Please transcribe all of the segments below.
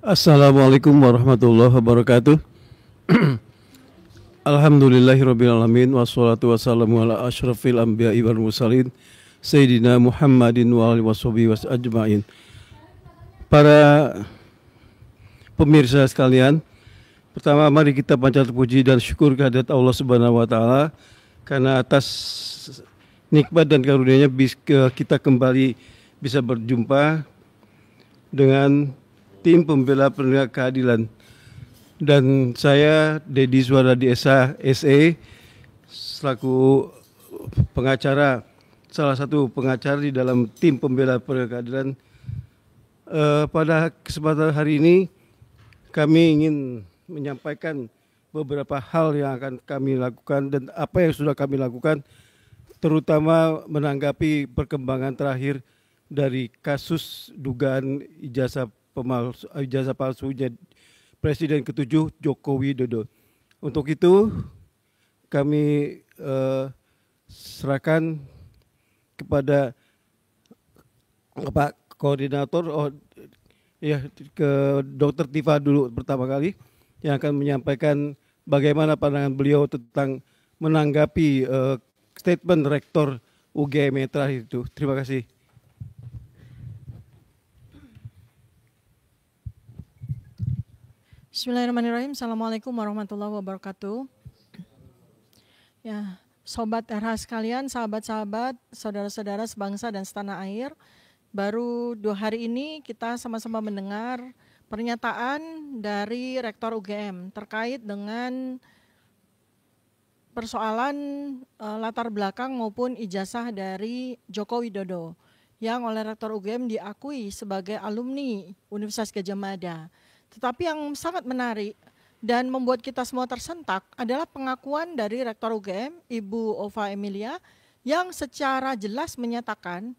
Assalamualaikum warahmatullahi wabarakatuh. Alhamdulillahirrabbilalamin. Wassalatu wassalamu ala ashrafil anbiya'i wal mursalin Sayyidina Muhammadin wa alihi washabihi ajma'in. Para pemirsa sekalian, pertama mari kita panjatkan puji dan syukur kehadirat Allah Subhanahu wa taala karena atas nikmat dan karunia-Nya kita kembali bisa berjumpa dengan tim pembela penegak keadilan. Dan saya Dedi Suwardi SE selaku pengacara, salah satu pengacara di dalam tim pembela penegak keadilan. Pada kesempatan hari ini kami ingin menyampaikan beberapa hal yang akan kami lakukan dan apa yang sudah kami lakukan, terutama menanggapi perkembangan terakhir dari kasus dugaan ijazah palsunya Presiden ke-7 Joko Widodo. Untuk itu kami serahkan kepada Pak Koordinator, ke Dr. Tifa dulu pertama kali yang akan menyampaikan bagaimana pandangan beliau tentang menanggapi statement Rektor UGM yang terakhir itu. Terima kasih. Bismillahirrahmanirrahim. Assalamualaikum warahmatullahi wabarakatuh. Ya, sobat RH sekalian, sahabat-sahabat, saudara-saudara sebangsa dan setanah air, baru 2 hari ini kita sama-sama mendengar pernyataan dari Rektor UGM terkait dengan persoalan latar belakang maupun ijazah dari Joko Widodo yang oleh Rektor UGM diakui sebagai alumni Universitas Gadjah Mada. Tetapi yang sangat menarik dan membuat kita semua tersentak adalah pengakuan dari Rektor UGM, Ibu Ova Emilia, yang secara jelas menyatakan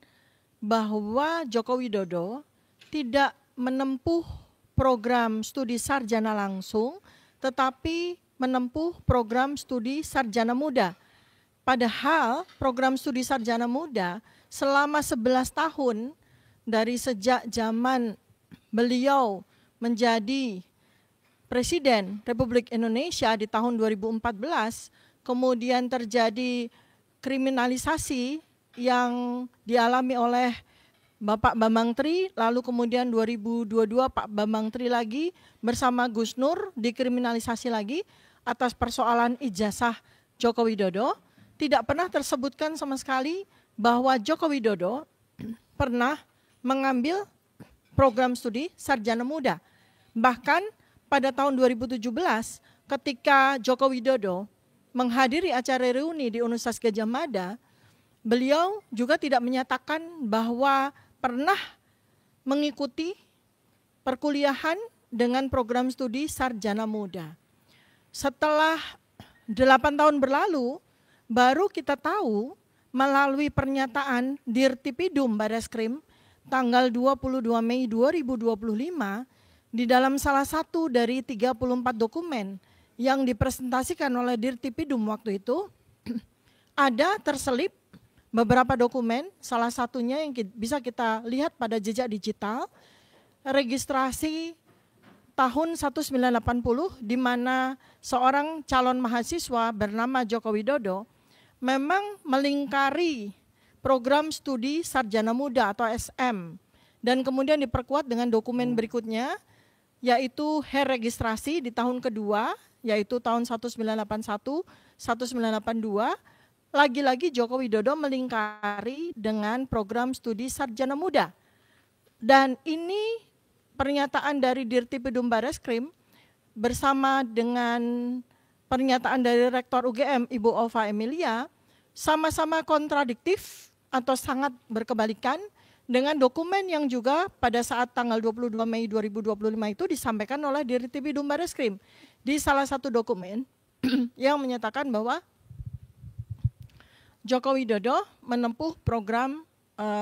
bahwa Joko Widodo tidak menempuh program studi sarjana langsung, tetapi menempuh program studi sarjana muda. Padahal program studi sarjana muda selama 11 tahun dari sejak zaman beliau menjadi Presiden Republik Indonesia di tahun 2014, kemudian terjadi kriminalisasi yang dialami oleh Bapak Bambang Tri, lalu kemudian 2022 Pak Bambang Tri lagi bersama Gus Nur dikriminalisasi lagi atas persoalan ijazah Joko Widodo. Tidak pernah tersebutkan sama sekali bahwa Joko Widodo pernah mengambil program studi sarjana muda. Bahkan pada tahun 2017 ketika Joko Widodo menghadiri acara reuni di Universitas Gadjah Mada, beliau juga tidak menyatakan bahwa pernah mengikuti perkuliahan dengan program studi sarjana muda. Setelah 8 tahun berlalu, baru kita tahu melalui pernyataan Dirtipidum Bareskrim tanggal 22 Mei 2025 di dalam salah satu dari 34 dokumen yang dipresentasikan oleh Dirtipidum waktu itu, ada terselip beberapa dokumen, salah satunya yang bisa kita lihat pada jejak digital, registrasi tahun 1980 di mana seorang calon mahasiswa bernama Joko Widodo memang melingkari program studi sarjana muda atau SM, dan kemudian diperkuat dengan dokumen berikutnya, yaitu registrasi di tahun kedua, yaitu tahun 1981, 1982, lagi-lagi Joko Widodo melingkari dengan program studi sarjana muda. Dan ini pernyataan dari Dirtipidum Bareskrim bersama dengan pernyataan dari Rektor UGM, Ibu Ova Emilia, sama-sama kontradiktif atau sangat berkebalikan dengan dokumen yang juga pada saat tanggal 22 Mei 2025 itu disampaikan oleh Dirtipidum Bareskrim di salah satu dokumen yang menyatakan bahwa Joko Widodo menempuh program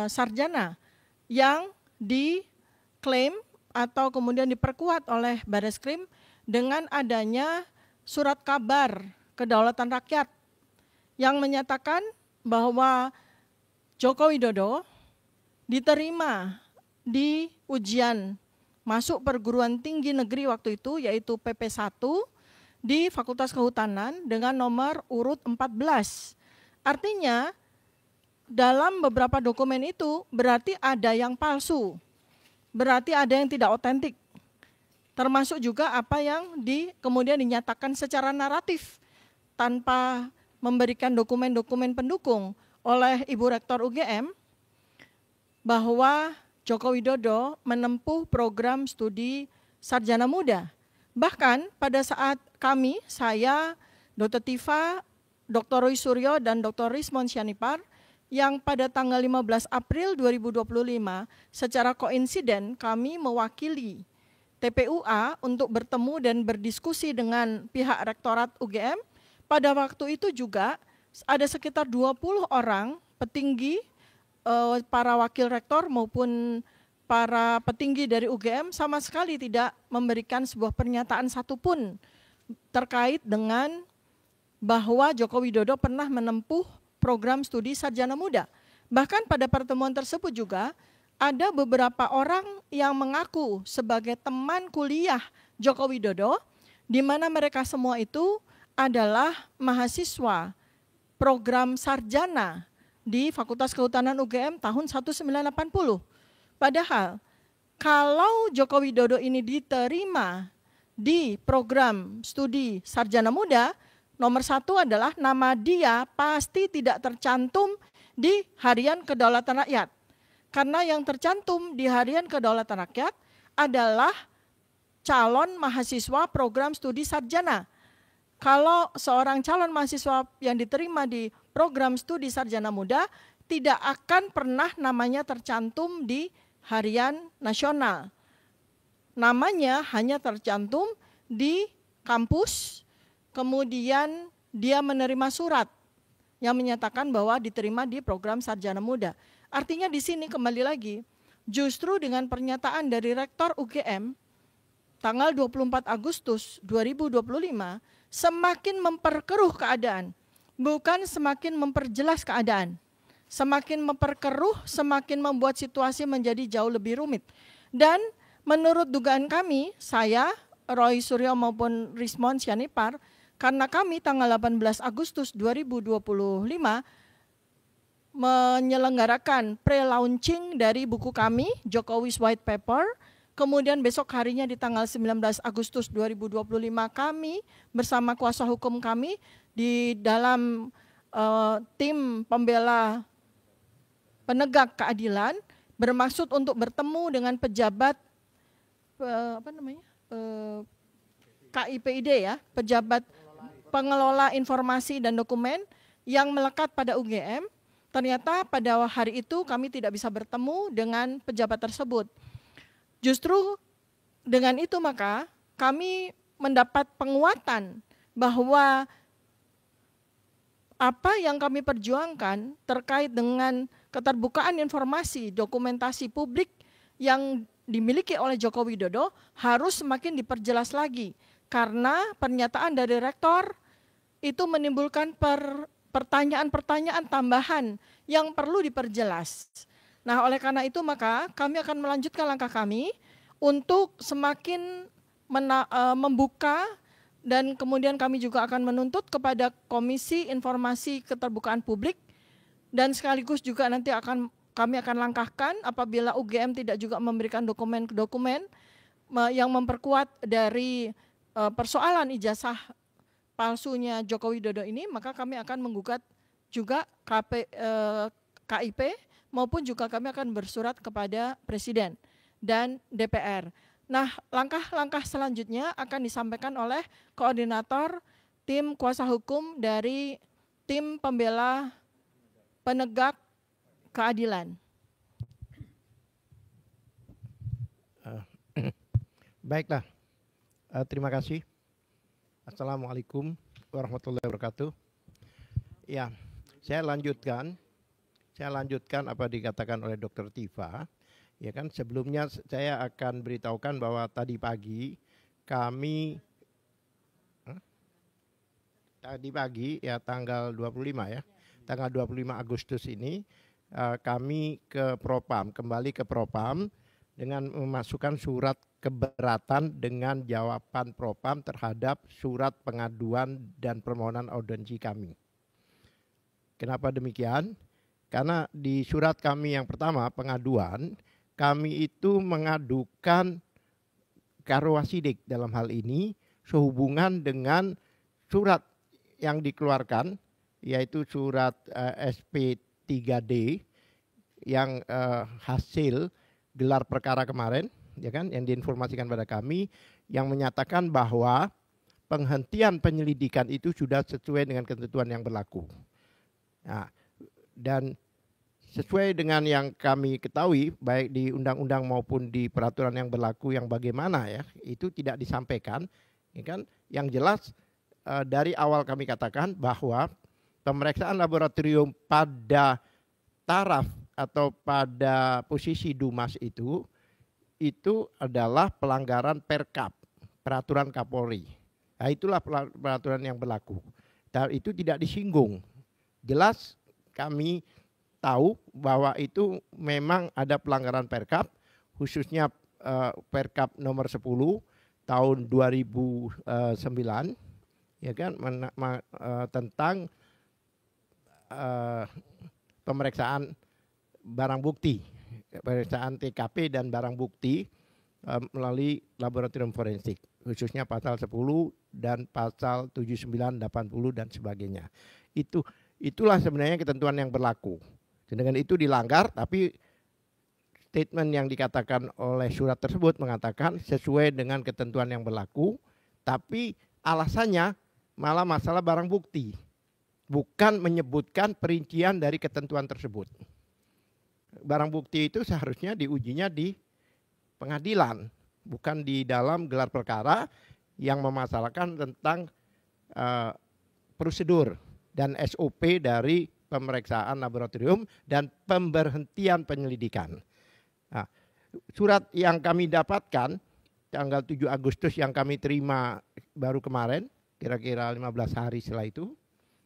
sarjana yang diklaim atau kemudian diperkuat oleh Bareskrim dengan adanya surat kabar kedaulatan rakyat yang menyatakan bahwa Joko Widodo diterima di ujian masuk perguruan tinggi negeri waktu itu, yaitu PP1 di Fakultas Kehutanan dengan nomor urut 14. Artinya dalam beberapa dokumen itu berarti ada yang palsu, berarti ada yang tidak otentik. Termasuk juga apa yang kemudian dinyatakan secara naratif tanpa memberikan dokumen-dokumen pendukung oleh Ibu Rektor UGM bahwa Joko Widodo menempuh program studi sarjana muda. Bahkan pada saat saya, Dr. Tifa, Dr. Roy Suryo, dan Dr. Rismon Sianipar, yang pada tanggal 15 April 2025 secara koinsiden kami mewakili TPUA untuk bertemu dan berdiskusi dengan pihak Rektorat UGM. Pada waktu itu juga ada sekitar 20 orang petinggi, para wakil rektor maupun para petinggi dari UGM sama sekali tidak memberikan sebuah pernyataan satupun terkait dengan bahwa Joko Widodo pernah menempuh program studi sarjana muda. Bahkan pada pertemuan tersebut juga ada beberapa orang yang mengaku sebagai teman kuliah Joko Widodo, di mana mereka semua itu adalah mahasiswa program sarjana di Fakultas Kehutanan UGM tahun 1980. Padahal kalau Joko Widodo ini diterima di program studi sarjana muda, nomor 1 adalah nama dia pasti tidak tercantum di Harian Kedaulatan Rakyat. Karena yang tercantum di Harian Kedaulatan Rakyat adalah calon mahasiswa program studi sarjana. Kalau seorang calon mahasiswa yang diterima di program studi sarjana muda tidak akan pernah namanya tercantum di Harian Nasional. Namanya hanya tercantum di kampus, kemudian dia menerima surat yang menyatakan bahwa diterima di program sarjana muda. Artinya di sini kembali lagi, justru dengan pernyataan dari Rektor UGM tanggal 24 Agustus 2025 semakin memperkeruh keadaan, bukan semakin memperjelas keadaan. Semakin memperkeruh, semakin membuat situasi menjadi jauh lebih rumit. Dan menurut dugaan kami, saya, Roy Suryo maupun Rismon Sianipar, karena kami tanggal 18 Agustus 2025 menyelenggarakan pre-launching dari buku kami, Jokowi's White Paper. Kemudian besok harinya di tanggal 19 Agustus 2025 kami bersama kuasa hukum kami di dalam tim pembela penegak keadilan bermaksud untuk bertemu dengan pejabat KIPID ya, pejabat pengelola informasi dan dokumen yang melekat pada UGM. Ternyata pada hari itu kami tidak bisa bertemu dengan pejabat tersebut. Justru dengan itu maka kami mendapat penguatan bahwa apa yang kami perjuangkan terkait dengan keterbukaan informasi, dokumentasi publik yang dimiliki oleh Joko Widodo harus semakin diperjelas lagi. Karena pernyataan dari Rektor itu menimbulkan pertanyaan-pertanyaan tambahan yang perlu diperjelas. Nah, oleh karena itu maka kami akan melanjutkan langkah kami untuk semakin membuka dan kemudian kami juga akan menuntut kepada Komisi Informasi Keterbukaan Publik dan sekaligus juga nanti kami akan langkahkan apabila UGM tidak juga memberikan dokumen-dokumen yang memperkuat dari persoalan ijazah palsunya Joko Widodo ini, maka kami akan menggugat juga KIP maupun juga kami akan bersurat kepada Presiden dan DPR. Nah, langkah-langkah selanjutnya akan disampaikan oleh koordinator tim kuasa hukum dari tim pembela penegak keadilan. Baiklah, terima kasih. Assalamualaikum warahmatullahi wabarakatuh. Ya, saya lanjutkan apa dikatakan oleh Dr. Tifa. Ya kan, sebelumnya saya akan beritahukan bahwa tadi pagi ya tanggal 25 ya. Tanggal 25 Agustus ini kami kembali ke Propam dengan memasukkan surat keberatan dengan jawaban Propam terhadap surat pengaduan dan permohonan audiensi kami. Kenapa demikian? Karena di surat kami yang pertama, pengaduan, kami itu mengadukan Karwasidik dalam hal ini sehubungan dengan surat yang dikeluarkan, yaitu surat SP3D yang hasil gelar perkara kemarin, ya kan, yang diinformasikan pada kami, yang menyatakan bahwa penghentian penyelidikan itu sudah sesuai dengan ketentuan yang berlaku. Nah, dan sesuai dengan yang kami ketahui, baik di undang-undang maupun di peraturan yang berlaku yang bagaimana ya, itu tidak disampaikan. Ya kan? Yang jelas dari awal kami katakan bahwa pemeriksaan laboratorium pada taraf atau pada posisi Dumas itu adalah pelanggaran Perkap, peraturan Kapolri. Nah, itulah peraturan yang berlaku. Dan itu tidak disinggung. Jelas kami tahu bahwa itu memang ada pelanggaran Perkap, khususnya Perkap nomor 10 tahun 2009, ya kan, tentang pemeriksaan barang bukti, pemeriksaan TKP dan barang bukti melalui laboratorium forensik, khususnya pasal 10 dan pasal 79, 80 dan sebagainya. Itulah sebenarnya ketentuan yang berlaku. Dengan itu dilanggar, tapi statement yang dikatakan oleh surat tersebut mengatakan sesuai dengan ketentuan yang berlaku, tapi alasannya malah masalah barang bukti, bukan menyebutkan perincian dari ketentuan tersebut. Barang bukti itu seharusnya diujinya di pengadilan, bukan di dalam gelar perkara yang memasalahkan tentang prosedur dan SOP dari pemeriksaan laboratorium dan pemberhentian penyelidikan. Nah, surat yang kami dapatkan tanggal 7 Agustus yang kami terima baru kemarin, kira-kira 15 hari setelah itu,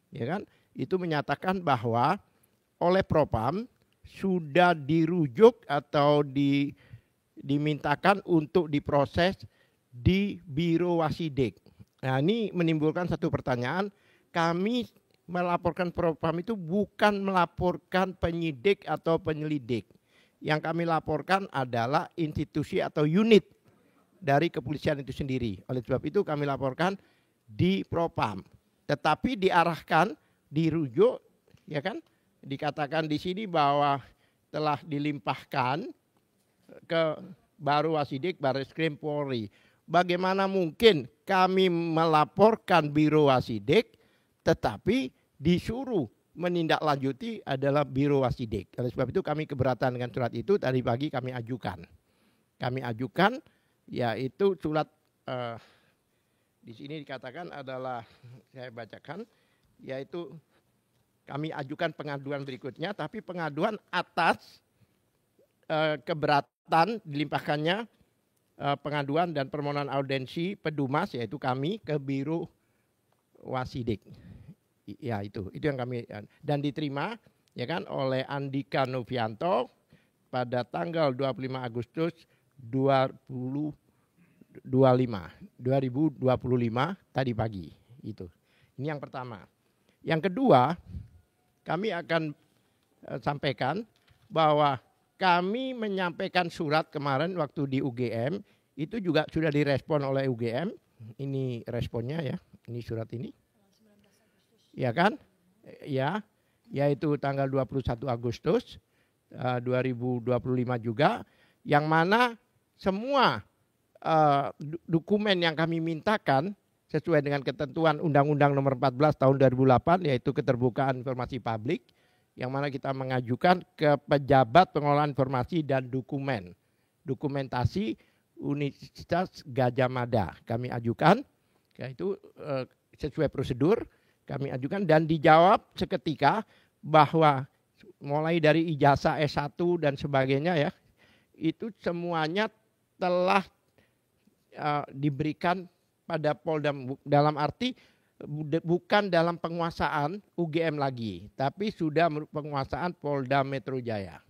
ya kan, itu menyatakan bahwa oleh Propam sudah dirujuk atau dimintakan untuk diproses di Biro Wasidik. Nah, ini menimbulkan satu pertanyaan, kami melaporkan Propam itu bukan melaporkan penyidik atau penyelidik. Yang kami laporkan adalah institusi atau unit dari kepolisian itu sendiri. Oleh sebab itu kami laporkan di Propam. Tetapi diarahkan, dirujuk, ya kan? Dikatakan di sini bahwa telah dilimpahkan ke Baru Wasidik Barreskrim Polri. Bagaimana mungkin kami melaporkan Biro Wasidik tetapi disuruh menindaklanjuti adalah Biro Wasidik. Oleh sebab itu kami keberatan dengan surat itu, tadi pagi kami ajukan. Kami ajukan yaitu surat di sini dikatakan adalah, saya bacakan, yaitu kami ajukan pengaduan berikutnya, tapi pengaduan atas keberatan dilimpahkannya pengaduan dan permohonan audiensi Pedumas, yaitu kami ke Biro Wasidik. Ya, itu yang kami, dan diterima, ya kan, oleh Andika Novianto pada tanggal 25 Agustus 2025 tadi pagi. Itu. Ini yang pertama. Yang kedua, kami akan sampaikan bahwa kami menyampaikan surat kemarin waktu di UGM, itu juga sudah direspon oleh UGM. Ini responnya ya, ini surat ini. Ya kan? Ya, yaitu tanggal 21 Agustus 2025 juga, yang mana semua dokumen yang kami mintakan sesuai dengan ketentuan Undang-Undang Nomor 14 Tahun 2008, yaitu keterbukaan informasi publik, yang mana kita mengajukan ke pejabat pengelolaan informasi dan dokumentasi Universitas Gadjah Mada. Kami ajukan, yaitu sesuai prosedur kami ajukan, dan dijawab seketika bahwa mulai dari ijazah S1 dan sebagainya ya, itu semuanya telah diberikan pada Polda, dalam arti bukan dalam penguasaan UGM lagi, tapi sudah penguasaan Polda Metro Jaya.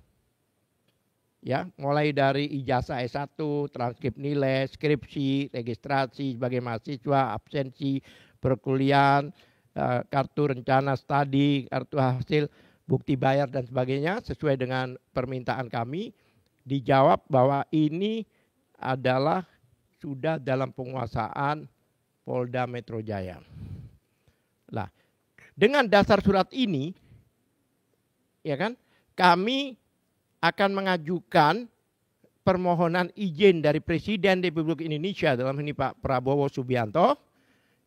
ya, mulai dari ijazah S1, transkrip nilai, skripsi, registrasi sebagai mahasiswa, absensi, perkuliahan, kartu rencana studi, kartu hasil, bukti bayar dan sebagainya sesuai dengan permintaan kami. Dijawab bahwa ini adalah sudah dalam penguasaan Polda Metro Jaya. Nah, dengan dasar surat ini, ya kan, kami akan mengajukan permohonan izin dari Presiden Republik Indonesia, dalam ini Pak Prabowo Subianto,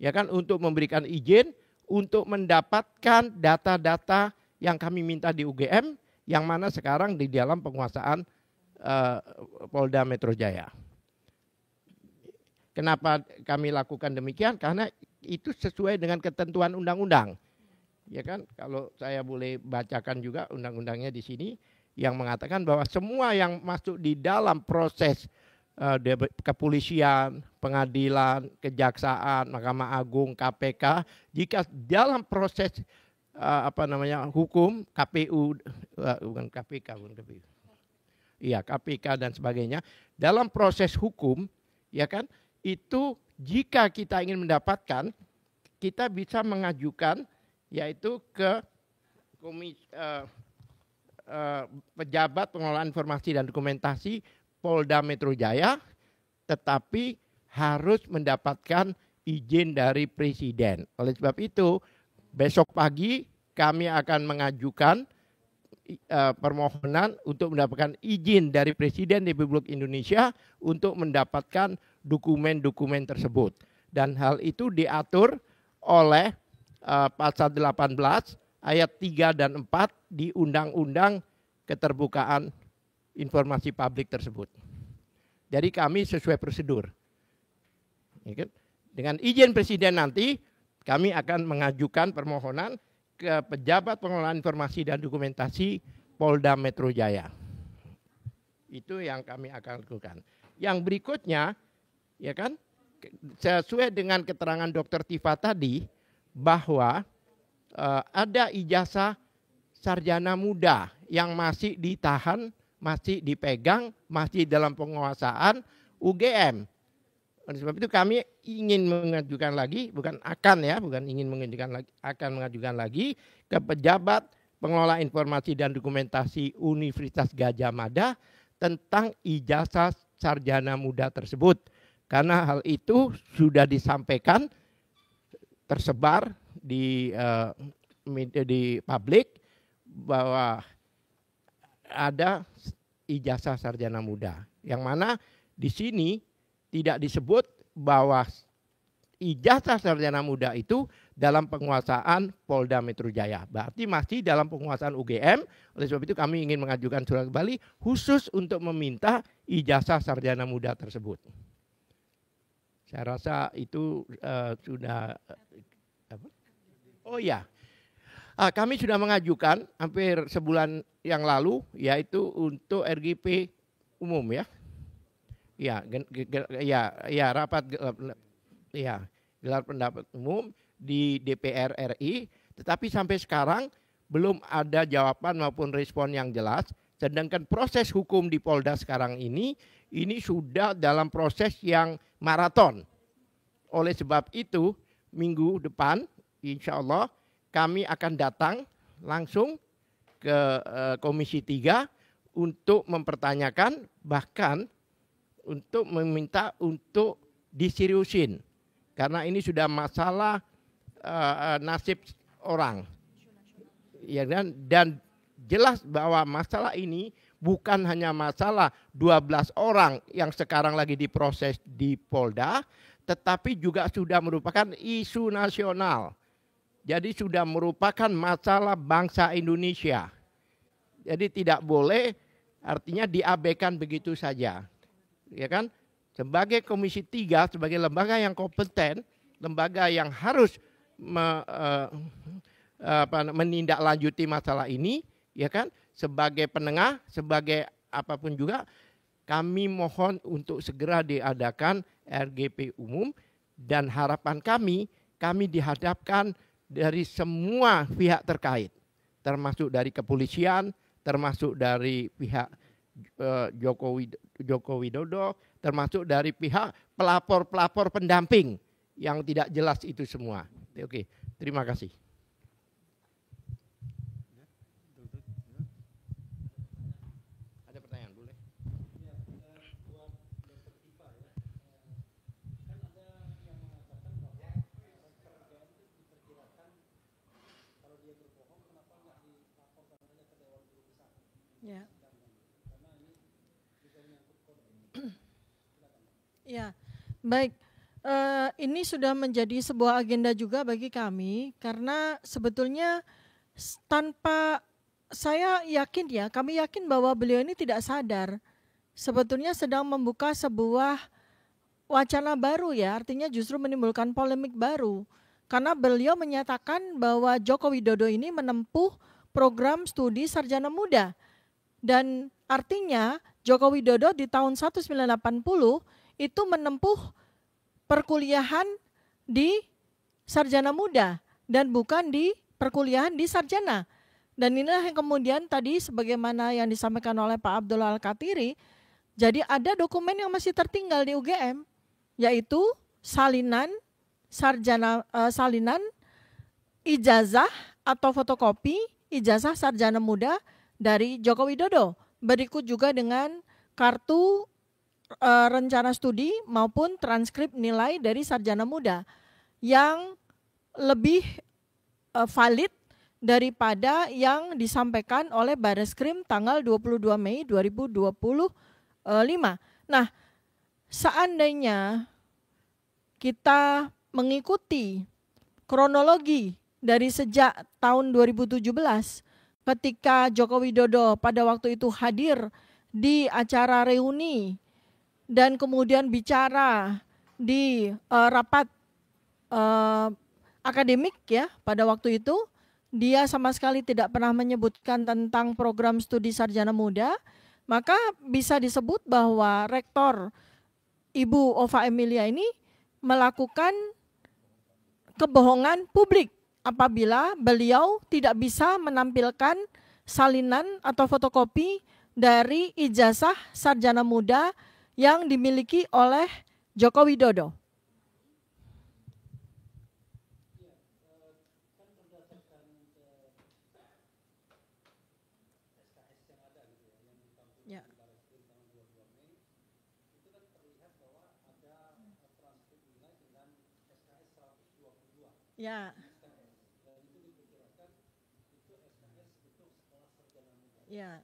ya kan, untuk memberikan izin untuk mendapatkan data-data yang kami minta di UGM, yang mana sekarang di dalam penguasaan Polda Metro Jaya. Kenapa kami lakukan demikian? Karena itu sesuai dengan ketentuan undang-undang. Ya kan, kalau saya boleh bacakan juga undang-undangnya di sini yang mengatakan bahwa semua yang masuk di dalam proses kepolisian, pengadilan, kejaksaan, Mahkamah Agung, KPK, jika dalam proses hukum, KPU, bukan KPK, iya KPK dan sebagainya, dalam proses hukum, ya kan, itu jika kita ingin mendapatkan, kita bisa mengajukan yaitu ke pejabat pengelolaan informasi dan dokumentasi Polda Metro Jaya, tetapi harus mendapatkan izin dari Presiden. Oleh sebab itu, besok pagi kami akan mengajukan permohonan untuk mendapatkan izin dari Presiden Republik Indonesia untuk mendapatkan dokumen-dokumen tersebut. Dan hal itu diatur oleh pasal 18 ayat 3 dan 4 di Undang-Undang Keterbukaan Informasi Publik tersebut. Jadi kami sesuai prosedur. Dengan izin Presiden nanti, kami akan mengajukan permohonan ke pejabat pengelolaan informasi dan dokumentasi Polda Metro Jaya. Itu yang kami akan lakukan. Yang berikutnya, ya kan, sesuai dengan keterangan Dr. Tifa tadi, bahwa ada ijazah sarjana muda yang masih ditahan, masih dipegang, masih dalam penguasaan UGM. Oleh sebab itu kami ingin mengajukan lagi, bukan ingin mengajukan lagi, akan mengajukan lagi ke pejabat pengelola informasi dan dokumentasi Universitas Gadjah Mada tentang ijazah sarjana muda tersebut. Karena hal itu sudah disampaikan, tersebar di publik bahwa ada ijazah sarjana muda, yang mana di sini tidak disebut bahwa ijazah sarjana muda itu dalam penguasaan Polda Metro Jaya. Berarti masih dalam penguasaan UGM. Oleh sebab itu kami ingin mengajukan surat kembali khusus untuk meminta ijazah sarjana muda tersebut. Saya rasa itu sudah. Oh ya, kami sudah mengajukan hampir sebulan yang lalu, yaitu untuk RGP umum ya. Gelar pendapat umum di DPR RI, tetapi sampai sekarang belum ada jawaban maupun respon yang jelas. Sedangkan proses hukum di Polda sekarang ini sudah dalam proses yang maraton. Oleh sebab itu, minggu depan, insya Allah kami akan datang langsung ke Komisi 3 untuk mempertanyakan, bahkan untuk meminta untuk diseriusin. Karena ini sudah masalah nasib orang. Ya, dan jelas bahwa masalah ini bukan hanya masalah 12 orang yang sekarang lagi diproses di Polda, tetapi juga sudah merupakan isu nasional. Jadi sudah merupakan masalah bangsa Indonesia. Jadi tidak boleh artinya diabaikan begitu saja. Ya kan? Sebagai Komisi 3, sebagai lembaga yang kompeten, lembaga yang harus menindaklanjuti masalah ini, ya kan? Sebagai penengah, sebagai apapun juga, kami mohon untuk segera diadakan RGP umum, dan harapan kami dihadapkan dari semua pihak terkait, termasuk dari kepolisian, termasuk dari pihak Joko Widodo, termasuk dari pihak pelapor-pelapor pendamping yang tidak jelas itu semua. Oke, terima kasih. Ada pertanyaan, boleh? Ya. Ya, baik. Ini sudah menjadi sebuah agenda juga bagi kami karena sebetulnya tanpa saya yakin ya, kami yakin bahwa beliau ini tidak sadar sebetulnya sedang membuka sebuah wacana baru ya, artinya justru menimbulkan polemik baru. Karena beliau menyatakan bahwa Joko Widodo ini menempuh program studi sarjana muda. Dan artinya Joko Widodo di tahun 1980 itu menempuh perkuliahan di sarjana muda dan bukan di perkuliahan di sarjana. Dan inilah yang kemudian tadi sebagaimana yang disampaikan oleh Pak Abdullah Al-Katiri, jadi ada dokumen yang masih tertinggal di UGM, yaitu salinan ijazah atau fotokopi ijazah sarjana muda dari Joko Widodo. Berikut juga dengan kartu rencana studi maupun transkrip nilai dari sarjana muda yang lebih valid daripada yang disampaikan oleh Bareskrim tanggal 22 Mei 2025. Nah, seandainya kita mengikuti kronologi dari sejak tahun 2017 ketika Joko Widodo pada waktu itu hadir di acara reuni dan kemudian bicara di rapat akademik ya pada waktu itu, dia sama sekali tidak pernah menyebutkan tentang program studi sarjana muda, maka bisa disebut bahwa Rektor Ibu Ova Emilia ini melakukan kebohongan publik apabila beliau tidak bisa menampilkan salinan atau fotokopi dari ijazah sarjana muda yang dimiliki oleh Joko Widodo. Ya. Ya. Ya.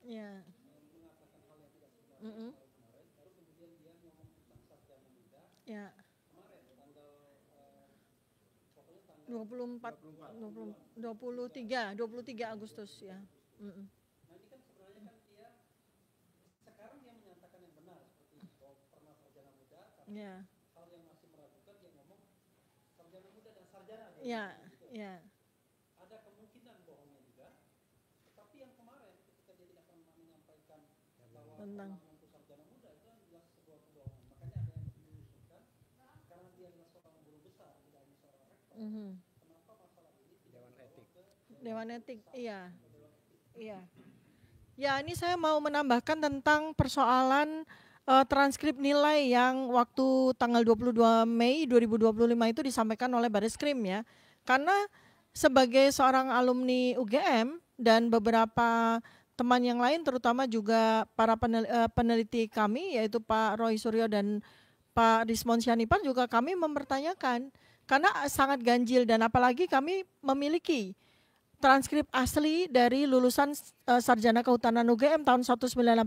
Ya. Ya. 23 Agustus ya. Ya. Ya, ya. Ada kemungkinan bohongnya juga, tapi yang kemarin ketika dia tidak pernah menyampaikan bahwa tentang sarjana muda itu adalah sebuah kebohongan. Makanya ada yang mengusulkan karena dia adalah seorang guru besar, tidak hanya seorang rektor. Kenapa masalah ini tidak Dewan Etik? Iya. Iya. Ya, ini saya mau menambahkan tentang persoalan transkrip nilai yang waktu tanggal 22 Mei 2025 itu disampaikan oleh Bareskrim ya. Karena sebagai seorang alumni UGM dan beberapa teman yang lain terutama juga para peneliti kami yaitu Pak Roy Suryo dan Pak Rismon Syanipar juga kami mempertanyakan karena sangat ganjil dan apalagi kami memiliki transkrip asli dari lulusan Sarjana Kehutanan UGM tahun 1985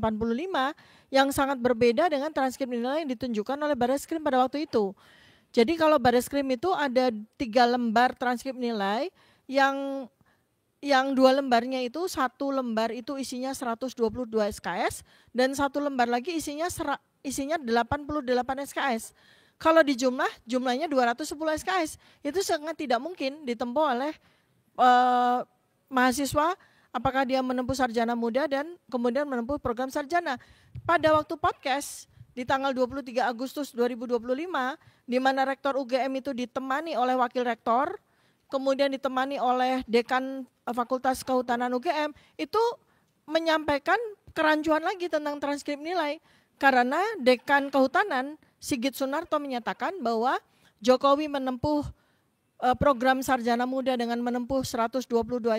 yang sangat berbeda dengan transkrip nilai yang ditunjukkan oleh Bareskrim pada waktu itu. Jadi kalau Bareskrim itu ada 3 lembar transkrip nilai yang 2 lembarnya itu, 1 lembar itu isinya 122 SKS dan 1 lembar lagi isinya 88 SKS. Kalau jumlahnya 210 SKS. Itu sangat tidak mungkin ditempuh oleh mahasiswa apakah dia menempuh sarjana muda dan kemudian menempuh program sarjana. Pada waktu podcast di tanggal 23 Agustus 2025, di mana Rektor UGM itu ditemani oleh Wakil Rektor, kemudian ditemani oleh Dekan Fakultas Kehutanan UGM, itu menyampaikan kerancuan lagi tentang transkrip nilai. Karena Dekan Kehutanan, Sigit Sunarto, menyatakan bahwa Jokowi menempuh program sarjana muda dengan menempuh 122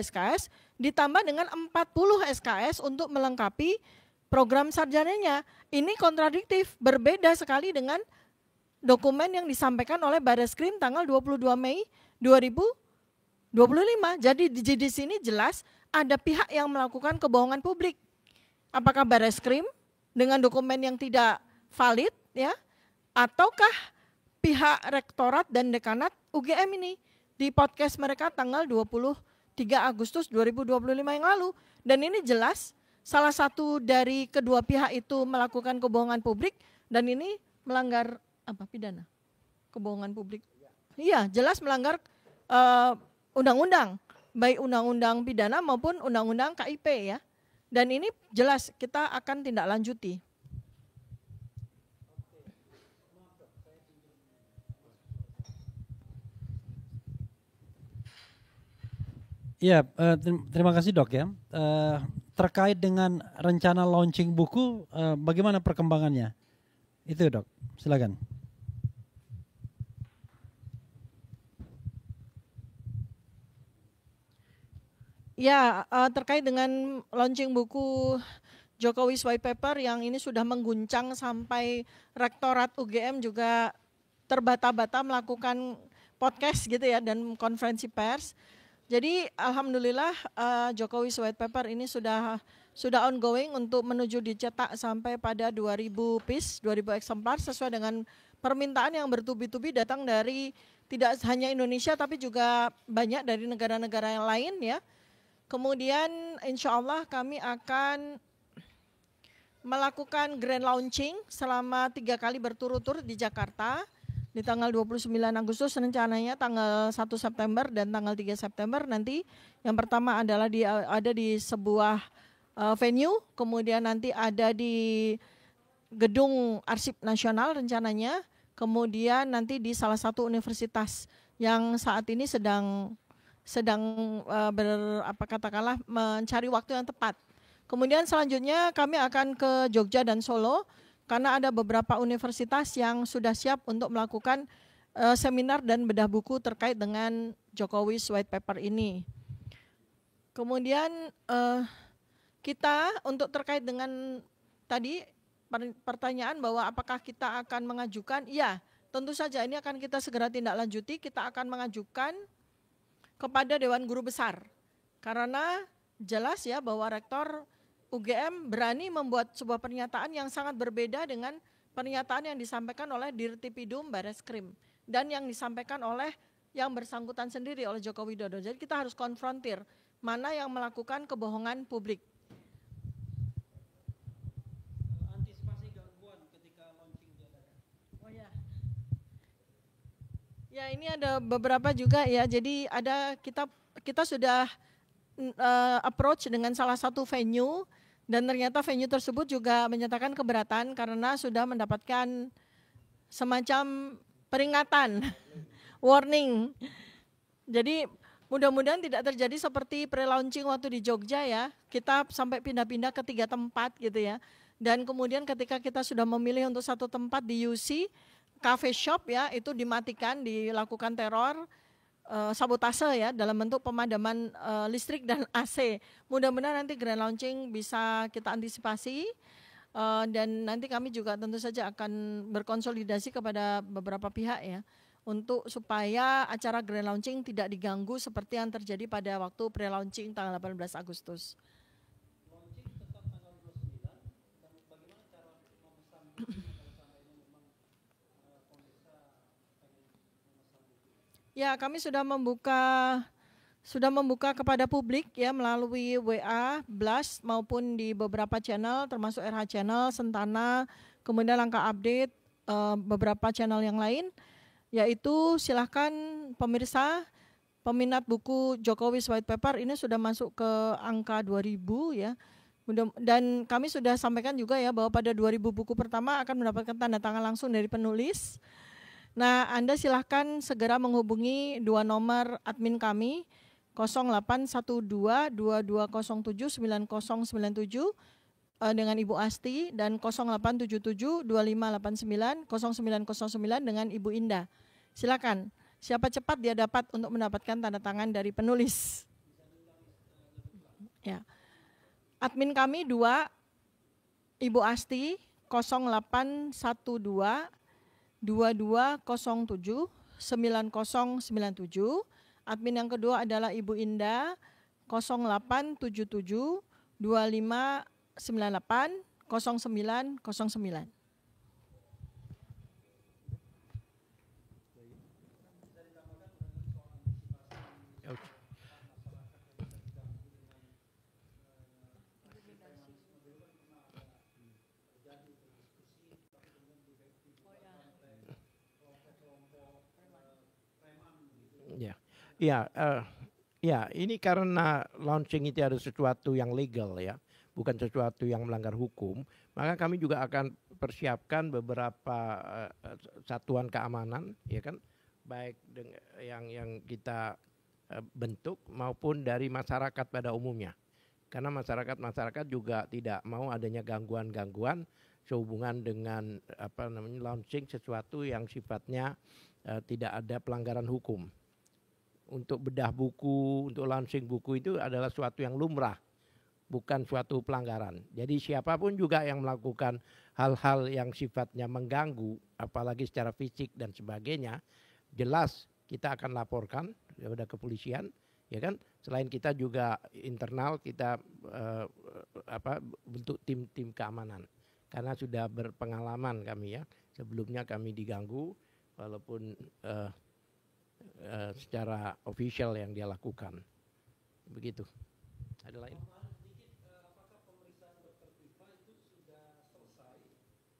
SKS, ditambah dengan 40 SKS untuk melengkapi program sarjananya. Ini kontradiktif, berbeda sekali dengan dokumen yang disampaikan oleh Bareskrim tanggal 22 Mei 2025. Jadi di sini jelas ada pihak yang melakukan kebohongan publik. Apakah Bareskrim dengan dokumen yang tidak valid, ya, ataukah pihak Rektorat dan Dekanat UGM ini di podcast mereka tanggal 23 Agustus 2025 yang lalu. Dan ini jelas salah satu dari kedua pihak itu melakukan kebohongan publik, dan ini melanggar apa, pidana? Kebohongan publik. Iya, jelas melanggar undang-undang, baik undang-undang pidana maupun undang-undang KIP, ya. Dan ini jelas kita akan tindak lanjuti. Ya, terima kasih Dok ya. Terkait dengan rencana launching buku, bagaimana perkembangannya? Itu Dok, silakan. Ya, terkait dengan launching buku Jokowi's White Paper yang ini sudah mengguncang sampai Rektorat UGM juga terbata-bata melakukan podcast gitu ya, dan konferensi pers. Jadi alhamdulillah Jokowi's White Paper ini sudah ongoing untuk menuju dicetak sampai pada 2000 piece, 2000 eksemplar sesuai dengan permintaan yang bertubi-tubi datang dari tidak hanya Indonesia tapi juga banyak dari negara-negara yang lain, ya. Kemudian insya Allah kami akan melakukan grand launching selama 3 kali berturut-turut di Jakarta. Di tanggal 29 Agustus rencananya, tanggal 1 September dan tanggal 3 September nanti. Yang pertama adalah ada di sebuah venue, kemudian nanti ada di Gedung Arsip Nasional rencananya, kemudian nanti di salah satu universitas yang saat ini sedang mencari waktu yang tepat. Kemudian selanjutnya kami akan ke Jogja dan Solo, karena ada beberapa universitas yang sudah siap untuk melakukan seminar dan bedah buku terkait dengan Jokowi's White Paper ini. Kemudian kita untuk terkait dengan tadi pertanyaan bahwa apakah kita akan mengajukan, ya tentu saja ini akan kita segera tindak lanjuti, kita akan mengajukan kepada Dewan Guru Besar. Karena jelas ya bahwa Rektor UGM berani membuat sebuah pernyataan yang sangat berbeda dengan pernyataan yang disampaikan oleh Dirtipidum Bareskrim dan yang disampaikan oleh yang bersangkutan sendiri oleh Joko Widodo. Jadi kita harus konfrontir mana yang melakukan kebohongan publik. Antisipasi gangguan ketika launching diadakan. Oh ya. Ya, ini ada beberapa juga ya. Jadi ada kita sudah approach dengan salah satu venue, dan ternyata venue tersebut juga menyatakan keberatan karena sudah mendapatkan semacam peringatan, warning. Jadi mudah-mudahan tidak terjadi seperti pre-launching waktu di Jogja ya, kita sampai pindah-pindah ke 3 tempat gitu ya. Dan kemudian ketika kita sudah memilih untuk satu tempat di UC, cafe shop ya, itu dimatikan, dilakukan teror, sabotase ya dalam bentuk pemadaman listrik dan AC. Mudah-mudahan nanti grand launching bisa kita antisipasi, dan nanti kami juga tentu saja akan berkonsolidasi kepada beberapa pihak ya untuk supaya acara grand launching tidak diganggu seperti yang terjadi pada waktu pre-launching tanggal 18 Agustus. Launching tetap tanggal 29, dan bagaimana cara memesan buku kalau seandainya memang pemirsa pengen memesan buku? Ya, kami sudah membuka kepada publik ya melalui WA, Blast maupun di beberapa channel termasuk RH Channel, Sentana, kemudian Langkah Update, beberapa channel yang lain, yaitu silahkan pemirsa peminat buku Jokowi's White Paper ini sudah masuk ke angka 2000 ya. Dan kami sudah sampaikan juga ya bahwa pada 2000 buku pertama akan mendapatkan tanda tangan langsung dari penulis. Nah, Anda silahkan segera menghubungi dua nomor admin kami 0812-2207-9097 dengan Ibu Asti dan 0877-2589-0909 dengan Ibu Indah. Silakan, siapa cepat dia dapat untuk mendapatkan tanda tangan dari penulis. Ya. Admin kami 2, Ibu Asti 0812-2207-9097. Admin yang kedua adalah Ibu Indah 0877-2598-0909. Ya, ini karena launching itu ada sesuatu yang legal ya, bukan sesuatu yang melanggar hukum, maka kami juga akan persiapkan beberapa satuan keamanan, ya kan, baik yang kita bentuk maupun dari masyarakat pada umumnya. Karena masyarakat juga tidak mau adanya gangguan-gangguan sehubungan dengan launching sesuatu yang sifatnya tidak ada pelanggaran hukum. Untuk bedah buku, untuk launching buku itu adalah suatu yang lumrah, bukan suatu pelanggaran. Jadi siapapun juga yang melakukan hal-hal yang sifatnya mengganggu, apalagi secara fisik dan sebagainya, jelas kita akan laporkan kepada kepolisian, ya kan. Selain kita juga internal kita bentuk tim keamanan, karena sudah berpengalaman kami ya. Sebelumnya kami diganggu, walaupun secara official yang dia lakukan. Begitu. Ada lain? Apakah pemeriksaan Dr. Tifa itu sudah selesai?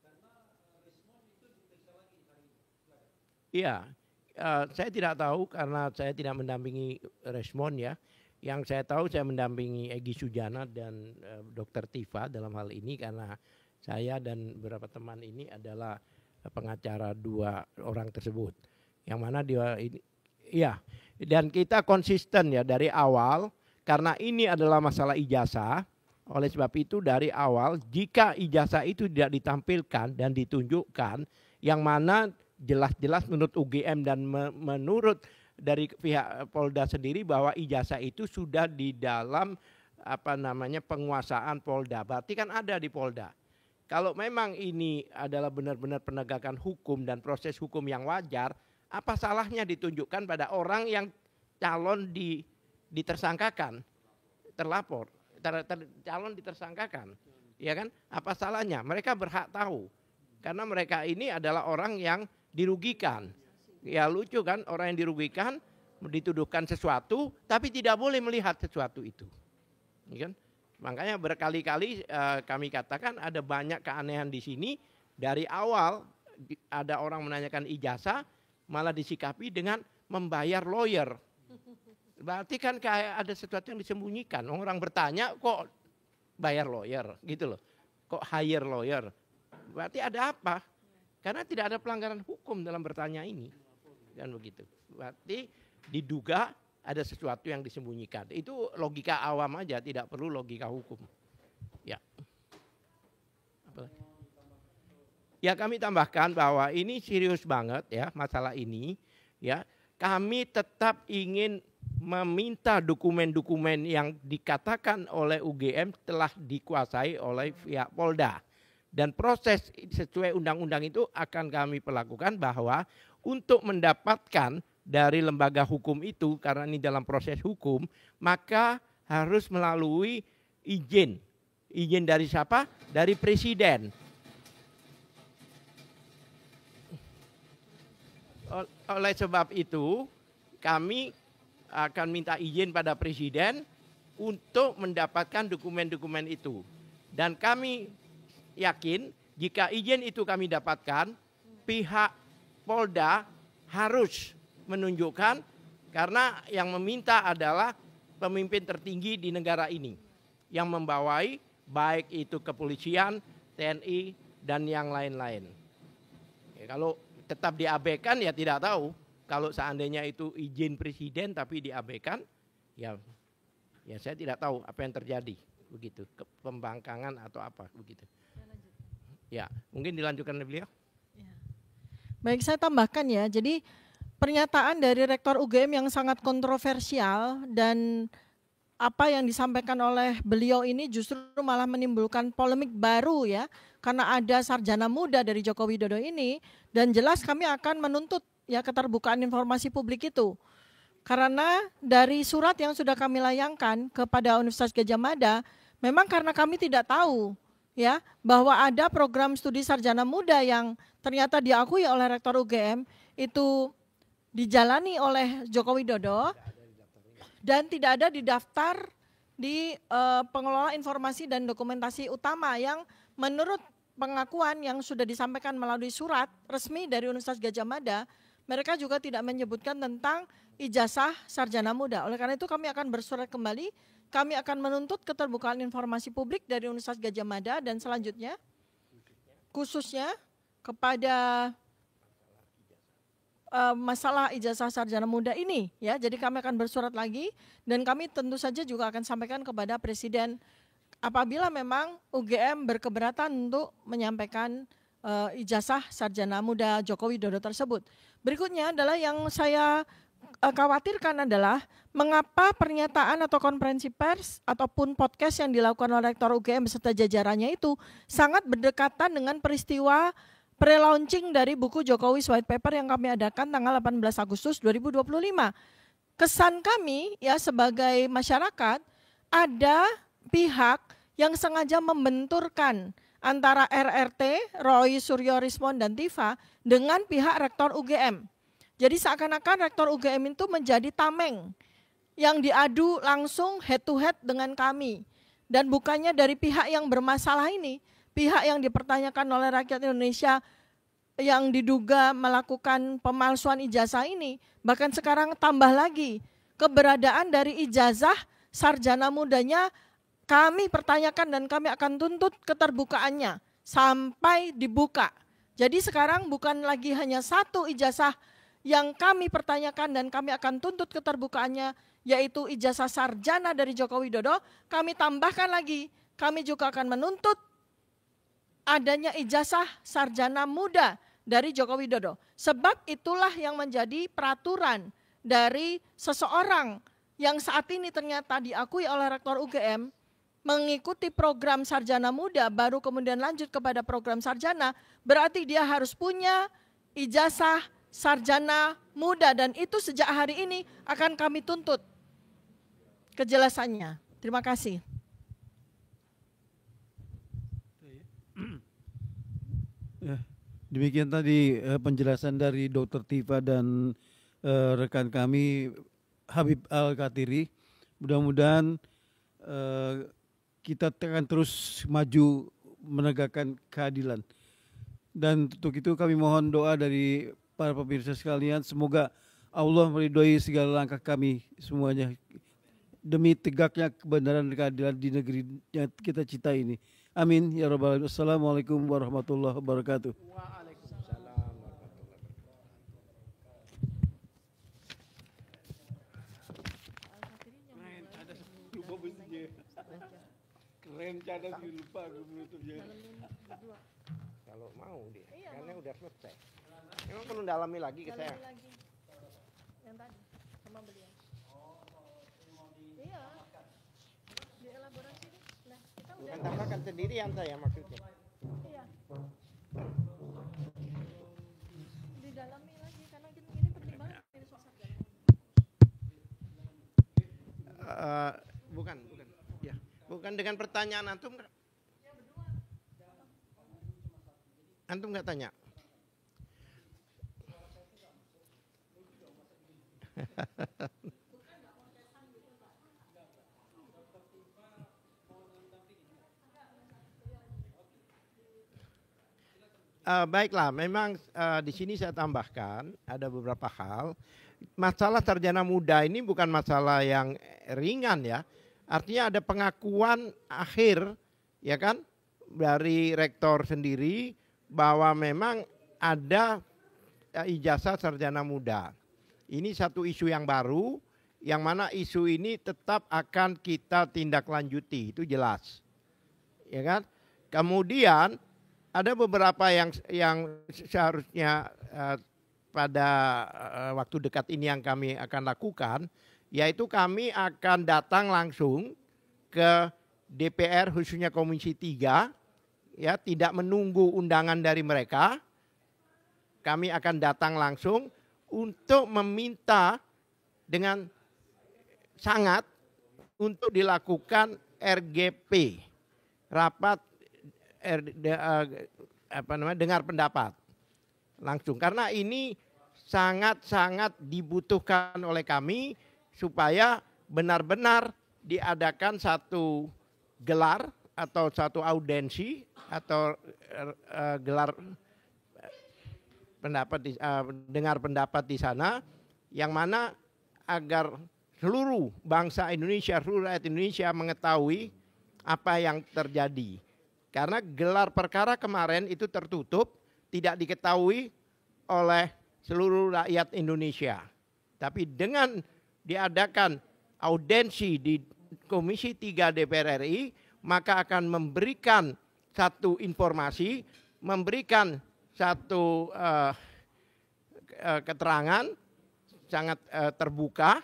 Karena respon itu diperiksa lagi hari ini. Iya, saya tidak tahu karena saya tidak mendampingi respon ya. Yang saya tahu saya mendampingi Egy Sujana dan Dr. Tifa dalam hal ini karena saya dan beberapa teman ini adalah pengacara dua orang tersebut. Yang mana dia ini, ya, dan kita konsisten ya dari awal karena ini adalah masalah ijazah. Oleh sebab itu dari awal jika ijazah itu tidak ditampilkan dan ditunjukkan, yang mana jelas-jelas menurut UGM dan menurut dari pihak Polda sendiri bahwa ijazah itu sudah di dalam penguasaan Polda. Berarti kan ada di Polda. Kalau memang ini adalah benar-benar penegakan hukum dan proses hukum yang wajar, apa salahnya ditunjukkan pada orang yang calon ditersangkakan, terlapor, calon ditersangkakan, ya kan? Apa salahnya? Mereka berhak tahu, karena mereka ini adalah orang yang dirugikan. Ya lucu kan, orang yang dirugikan dituduhkan sesuatu, tapi tidak boleh melihat sesuatu itu, ya kan? Makanya berkali-kali kami katakan ada banyak keanehan di sini. Dari awal ada orang menanyakan ijazah, malah disikapi dengan membayar lawyer. Berarti kan kayak ada sesuatu yang disembunyikan. Orang bertanya kok bayar lawyer gitu loh. Kok hire lawyer. Berarti ada apa? Karena tidak ada pelanggaran hukum dalam bertanya ini. Kan begitu. Berarti diduga ada sesuatu yang disembunyikan. Itu logika awam aja, tidak perlu logika hukum. Ya. Apalagi? Ya kami tambahkan bahwa ini serius banget ya masalah ini ya. Kami tetap ingin meminta dokumen-dokumen yang dikatakan oleh UGM telah dikuasai oleh pihak Polda. Dan proses sesuai undang-undang itu akan kami perlakukan bahwa untuk mendapatkan dari lembaga hukum itu, karena ini dalam proses hukum, maka harus melalui izin. Izin dari siapa? Dari presiden. Oleh sebab itu, kami akan minta izin pada presiden untuk mendapatkan dokumen-dokumen itu. Dan kami yakin jika izin itu kami dapatkan, pihak Polda harus menunjukkan, karena yang meminta adalah pemimpin tertinggi di negara ini yang membawai baik itu kepolisian, TNI, dan yang lain-lain. Ya, kalau tetap diabaikan ya tidak tahu. Kalau seandainya itu izin presiden tapi diabaikan, ya saya tidak tahu apa yang terjadi begitu, pembangkangan atau apa begitu. Ya, mungkin dilanjutkan oleh beliau. Baik, saya tambahkan ya. Jadi pernyataan dari Rektor UGM yang sangat kontroversial dan apa yang disampaikan oleh beliau ini justru malah menimbulkan polemik baru ya. Karena ada sarjana muda dari Joko Widodo ini, dan jelas kami akan menuntut ya keterbukaan informasi publik itu. Karena dari surat yang sudah kami layangkan kepada Universitas Gadjah Mada, memang karena kami tidak tahu ya bahwa ada program studi sarjana muda yang ternyata diakui oleh Rektor UGM itu dijalani oleh Joko Widodo dan tidak ada di daftar di pengelola informasi dan dokumentasi utama yang menurut pengakuan yang sudah disampaikan melalui surat resmi dari Universitas Gadjah Mada, mereka juga tidak menyebutkan tentang ijazah sarjana muda. Oleh karena itu kami akan bersurat kembali, kami akan menuntut keterbukaan informasi publik dari Universitas Gadjah Mada dan selanjutnya khususnya kepada masalah ijazah sarjana muda ini ya. Jadi kami akan bersurat lagi dan kami tentu saja juga akan sampaikan kepada Presiden apabila memang UGM berkeberatan untuk menyampaikan ijazah sarjana muda Joko Widodo tersebut. Berikutnya adalah yang saya khawatirkan adalah mengapa pernyataan atau konferensi pers ataupun podcast yang dilakukan oleh Rektor UGM beserta jajarannya itu sangat berdekatan dengan peristiwa pre-launching dari buku Jokowi's White Paper yang kami adakan tanggal 18 Agustus 2025. Kesan kami ya sebagai masyarakat, ada pihak yang sengaja membenturkan antara RRT, Roy Suryo Rismon dan Tifa dengan pihak Rektor UGM. Jadi seakan-akan Rektor UGM itu menjadi tameng yang diadu langsung head to head dengan kami. Dan bukannya dari pihak yang bermasalah ini, pihak yang dipertanyakan oleh rakyat Indonesia yang diduga melakukan pemalsuan ijazah ini, bahkan sekarang tambah lagi keberadaan dari ijazah sarjana mudanya kami pertanyakan dan kami akan tuntut keterbukaannya sampai dibuka. Jadi sekarang bukan lagi hanya satu ijazah yang kami pertanyakan dan kami akan tuntut keterbukaannya, yaitu ijazah sarjana dari Joko Widodo. Kami tambahkan lagi, kami juga akan menuntut adanya ijazah sarjana muda dari Joko Widodo. Sebab itulah yang menjadi peraturan dari seseorang yang saat ini ternyata diakui oleh Rektor UGM, mengikuti program sarjana muda, baru kemudian lanjut kepada program sarjana, berarti dia harus punya ijazah sarjana muda, dan itu sejak hari ini akan kami tuntut kejelasannya. Terima kasih. Ya, demikian tadi penjelasan dari Dr. Tifa dan rekan kami Habib Al-Katiri. Mudah-mudahan kita akan terus maju menegakkan keadilan. Dan untuk itu kami mohon doa dari para pemirsa sekalian, semoga Allah meridhoi segala langkah kami semuanya demi tegaknya kebenaran dan keadilan di negeri yang kita cintai ini. Amin ya rabbal alamin. Assalamualaikum warahmatullahi wabarakatuh. Waalaikumsalam Keren, cadang lupa aku menutupnya. kalau mau dia, karena udah selesai. Emang perlu dalami lagi ke saya? Yang tadi sama beliau. Iya. Dielaborasi nih. Nah, kita udah Bukan tambahkan sendirian saya maksudnya. iya. Didalami lagi karena ini penting banget ini soal sarjana. Bukan. Ya, bukan dengan pertanyaan antum enggak? Antum enggak tanya? Baiklah, memang di sini saya tambahkan ada beberapa hal. Masalah sarjana muda ini bukan masalah yang ringan ya. Artinya ada pengakuan akhir ya kan, dari rektor sendiri bahwa memang ada ijazah sarjana muda. Ini satu isu yang baru, yang mana isu ini tetap akan kita tindak lanjuti, itu jelas. Ya kan? Kemudian ada beberapa yang seharusnya pada waktu dekat ini yang kami akan lakukan, yaitu kami akan datang langsung ke DPR khususnya Komisi 3, ya, tidak menunggu undangan dari mereka. Kami akan datang langsung untuk meminta dengan sangat untuk dilakukan RGP, rapat dengar pendapat langsung, karena ini sangat-sangat dibutuhkan oleh kami supaya benar-benar diadakan satu gelar atau satu audiensi atau gelar dengar pendapat di sana, yang mana agar seluruh bangsa Indonesia, seluruh rakyat Indonesia mengetahui apa yang terjadi. Karena gelar perkara kemarin itu tertutup, tidak diketahui oleh seluruh rakyat Indonesia. Tapi dengan diadakan audiensi di Komisi 3 DPR RI, maka akan memberikan satu informasi, memberikan satu keterangan sangat terbuka,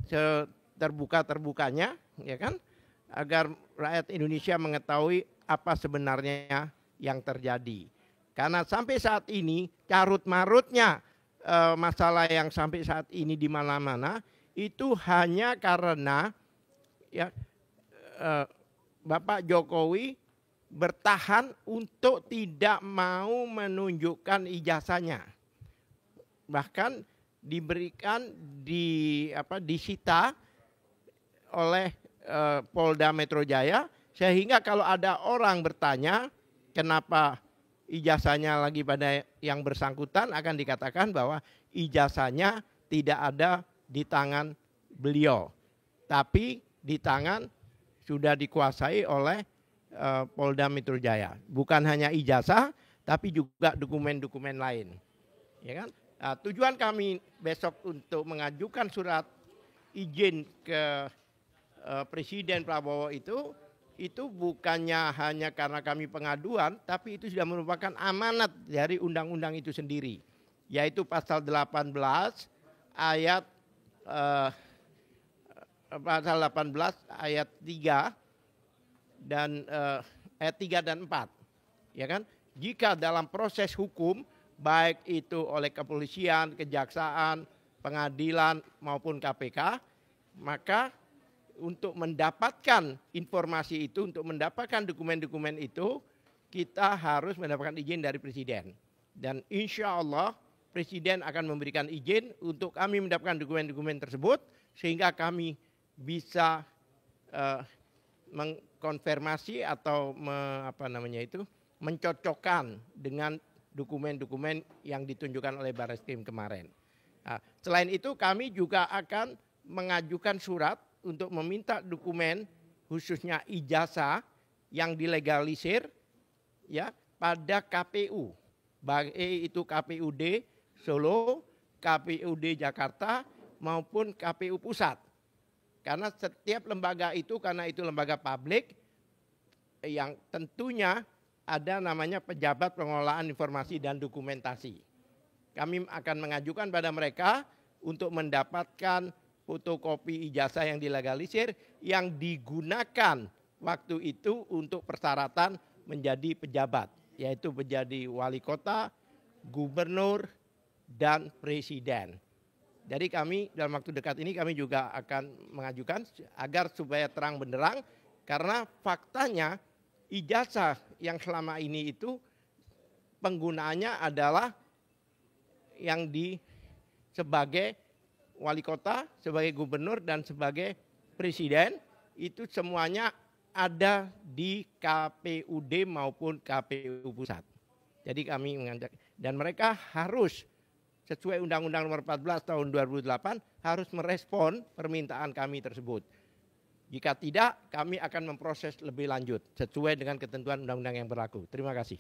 seterbuka-terbukanya, ya kan, agar rakyat Indonesia mengetahui apa sebenarnya yang terjadi. Karena sampai saat ini carut-marutnya masalah yang sampai saat ini di mana-mana itu hanya karena ya Bapak Jokowi bertahan untuk tidak mau menunjukkan ijazahnya. Bahkan diberikan disita oleh Polda Metro Jaya, sehingga kalau ada orang bertanya kenapa ijazahnya lagi pada yang bersangkutan, akan dikatakan bahwa ijazahnya tidak ada di tangan beliau, tapi di tangan sudah dikuasai oleh Polda Metro Jaya. Bukan hanya ijazah, tapi juga dokumen-dokumen lain. Ya kan? Nah, tujuan kami besok untuk mengajukan surat izin ke Presiden Prabowo itu bukannya hanya karena kami pengaduan, tapi itu sudah merupakan amanat dari undang-undang itu sendiri, yaitu pasal 18 ayat pasal 18 ayat 3 dan ayat 3 dan 4. Ya kan? Jika dalam proses hukum baik itu oleh kepolisian, kejaksaan, pengadilan maupun KPK, maka untuk mendapatkan informasi itu, untuk mendapatkan dokumen-dokumen itu, kita harus mendapatkan izin dari Presiden. Dan insya Allah Presiden akan memberikan izin untuk kami mendapatkan dokumen-dokumen tersebut, sehingga kami bisa mengkonfirmasi atau mencocokkan dengan dokumen-dokumen yang ditunjukkan oleh Barreskrim kemarin. Nah, selain itu kami juga akan mengajukan surat untuk meminta dokumen khususnya ijazah yang dilegalisir ya pada KPU, baik itu KPUD Solo, KPUD Jakarta maupun KPU Pusat. Karena setiap lembaga itu, karena itu lembaga publik yang tentunya ada namanya pejabat pengelolaan informasi dan dokumentasi. Kami akan mengajukan pada mereka untuk mendapatkan fotokopi ijazah yang dilegalisir yang digunakan waktu itu untuk persyaratan menjadi pejabat, yaitu menjadi wali kota, gubernur, dan presiden. Jadi kami dalam waktu dekat ini kami juga akan mengajukan agar supaya terang benderang, karena faktanya ijazah yang selama ini itu penggunaannya adalah yang sebagai wali kota, sebagai gubernur, dan sebagai presiden, itu semuanya ada di KPUD maupun KPU Pusat. Jadi kami mengajak, dan mereka harus sesuai Undang-Undang Nomor 14 Tahun 2008 harus merespon permintaan kami tersebut. Jika tidak, kami akan memproses lebih lanjut sesuai dengan ketentuan undang-undang yang berlaku. Terima kasih.